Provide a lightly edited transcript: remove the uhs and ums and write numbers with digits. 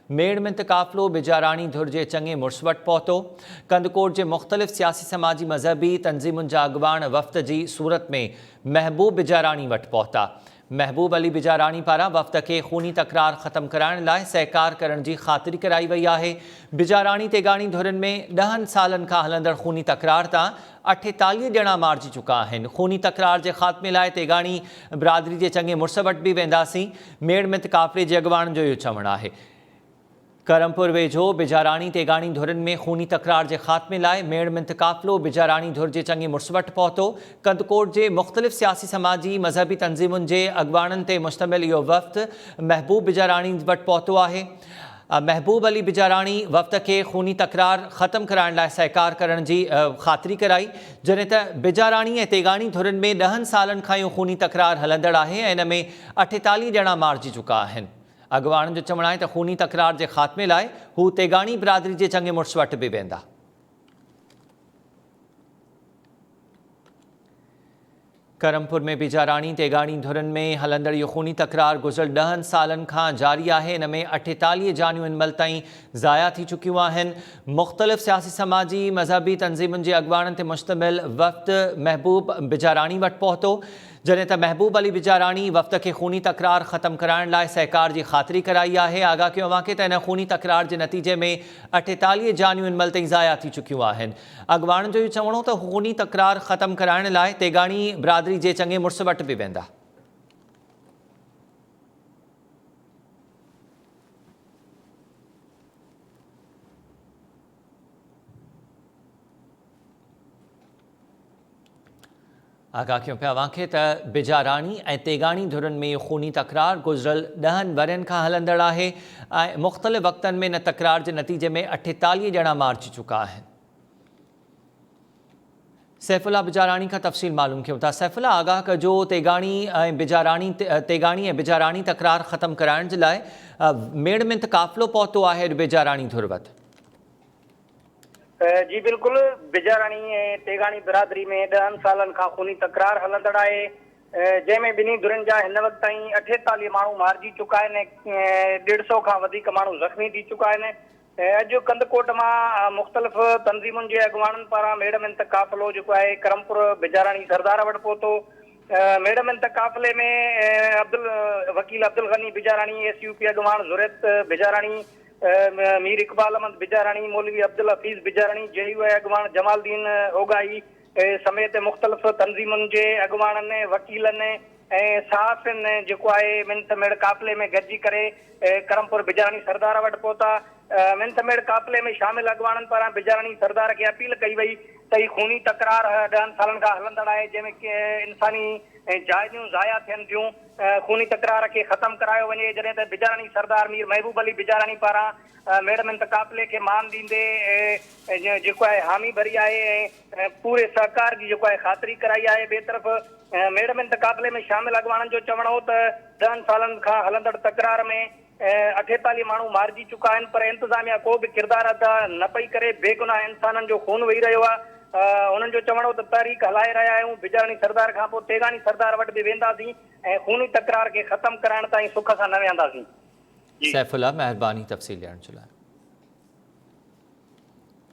मेड़ में काफ़िलो बिजारानी धुर जे चङे मुड़स वटि पहुतो। कंदकोट जे मुख़्तलिफ़ सियासी समाजी मज़हबी तंज़ीमुनि जा अॻवान वफ़्द जी सूरत में महबूब बिजारानी वटि पहुता। महबूब अली बिजारानी पारां वफ़्द के खूनी तकरार ख़त्म कराइण लाइ सहकार करण जी ख़ातिरी कराई वई आहे। बिजारानी तेगाणी धुरनि में 10 सालनि खां हलंदड़ खूनी तकरार तां 48 ॼणा मारिजी चुका आहिनि। खूनी तकरार जे ख़ात्मे लाइ तेगाणी बिरादरी जे चङे मुड़स वटि बि वेंदासीं। मेड़ में काफ़िले जे अॻवाननि जो इहो चवणु आहे। करमपुर वेझो बिजारानी तेगाणी धुरनि में खूनी तकरार के ख़ात्मे लाइ मेड़ में काफ़िलो बिजारानी धुर जे चङे मुड़स वटि पहुतो। कंदकोट जे मुख़्तलिफ़ सियासी समाजी मज़हबी तंज़ीमुनि जे अॻवाननि ते मुश्तमिल इहो वफ़्द महबूब बिजारानी वटि पहुतो आहे। महबूब अली बिजारानी वफ़्द के खूनी तकरार ख़त्म कराइण लाइ सहकार करण जी ख़ातिरी कराई, जॾहिं त बिजारानी ऐं तेगाणी धुरनि में 10 सालनि खां इहो खूनी तकरार हलंदड़ आहे ऐं इन में 48 ॼणा मारिजी चुका आहिनि। अॻवाननि जो चवणु आहे त खूनी तकरार जे ख़ात्मे लाइ हू तेगाणी बिरादरी जे चङे मुड़स वटि बि वेंदा। करमपुर में बिजारानी तेगाणी धुरनि में हलंदड़ इहो खूनी तकरार गुज़िरियल 10 सालनि खां जारी आहे। इन में 48 जानियूं इन महिल ताईं ज़ाया थी चुकियूं आहिनि। मुख़्तलिफ़ सियासी समाजी मज़हबी तंज़ीमुनि जे अॻवाननि ते मुश्तमिल वफ़्द महबूब बिजारानी वटि पहुतो, जॾहिं त महबूब अली बिजारानी वफ़्द के खूनी तकरार ख़त्म कराइण लाइ सहकार जी ख़ातिरी कराई आहे। आगाह कयो आहे त इन खूनी तकरार जे नतीजे में 48 जानियूं इन महिल ताईं ज़ाया थी चुकियूं आहिनि। अॻवाननि जो इहो चवणो त खूनी तकरार ख़त्म कराइण लाइ तेगाणी बिरादरी जे चङे मुड़स वटि बि वेंदा। आगाह कयूं पिया वांखे त बिजारानी ऐं तेगाणी धुरनि में खूनी तकरार गुज़िरियल 10 वरनि खां हलंदड़ आहे ऐं मुख़्तलिफ़ वक़्तनि में इन तकरार जे नतीजे में 48 ॼणा मारिजी चुका आहिनि। सैफुल्ला बिजारानी का तफ़सील मालूम कयूं था। सैफुल्ला, आगाह कजो तेगाणी ऐं बिजारानी तकरार ख़त्म कराइण जे लाइ मेड़ में काफ़िलो पहुतो आहे बिजारानी धुर वटि। जी बिल्कुल, बिजारानी ऐं तेगाणी बिरादरी में 10 सालनि खां खूनी तकरार हलंदड़ आहे, जंहिंमें ॿिन्ही धुरनि जा हिन वक़्त ताईं 48 माण्हू मारिजी चुका आहिनि, 150 खां वधीक माण्हू ज़ख़्मी थी चुका आहिनि। अॼु कंदकोट मां मुख़्तलिफ़ तंज़ीमुनि जे अॻवाननि पारां मेड़ में काफ़िलो जेको आहे करमपुर बिजारानी सरदार वटि पहुतो। मेड़ में काफ़िले में वकील अब्दुल गनी बिजारानी, SUP अॻवान ज़ुरैत बिजारानी, मीर इक़बाल अहमद बिजारानी, मौलवी अब्दुल हफ़ीज़ बिजारानी, JUI अॻवान जमालदीन ओगाई समेत मुख़्तलिफ़ तंज़ीमुनि जे अॻवाननि, वकीलनि ऐं सहाफ़ियुनि जेको आहे मिंथ मेड़ काफ़िले में गॾिजी करे करमपुर बिजारानी सरदार वटि पहुता। मिंथ मेड़ काफ़िले में शामिल अॻवाननि पारां बिजारानी सरदार खे अपील कई वई त ही खूनी तकरार 10 सालनि खां हलंदड़ आहे, जंहिंमें इंसानी जाइज़ूं ज़ाया थियनि थियूं। खूनी तकरार खे ख़त्म करायो वञे, जॾहिं त बिजारानी सरदार मीर महबूब अली बिजारानी पारां मेड़ में काफ़िले खे मान ॾींदे जेको आहे हामी भरी आहे ऐं पूरे सहकार जी जेको आहे ख़ातिरी कराई आहे। ॿिए तरफ़ मेड़ में काफ़िले में शामिल अॻवाननि जो चवणु हो त 10 सालनि खां हलंदड़ तकरार में 48 माण्हू मारिजी चुका आहिनि, पर इंतिज़ामिया को बि किरदारु अदा न पई करे। बेगुनाह इंसाननि जो खून वही रहियो आहे। उन्हनि जो चवणो त तहरीक हलाए रहिया आहियूं, बिजारानी सरदार खां पोइ तेगाणी सरदार वटि बि वेंदासीं ऐं खूनी तकरार खे ख़त्म कराइण ताईं सुख सां न वेंदासीं। सैफुल्ला, महिरबानी तफ़सील ॾियण जे लाइ।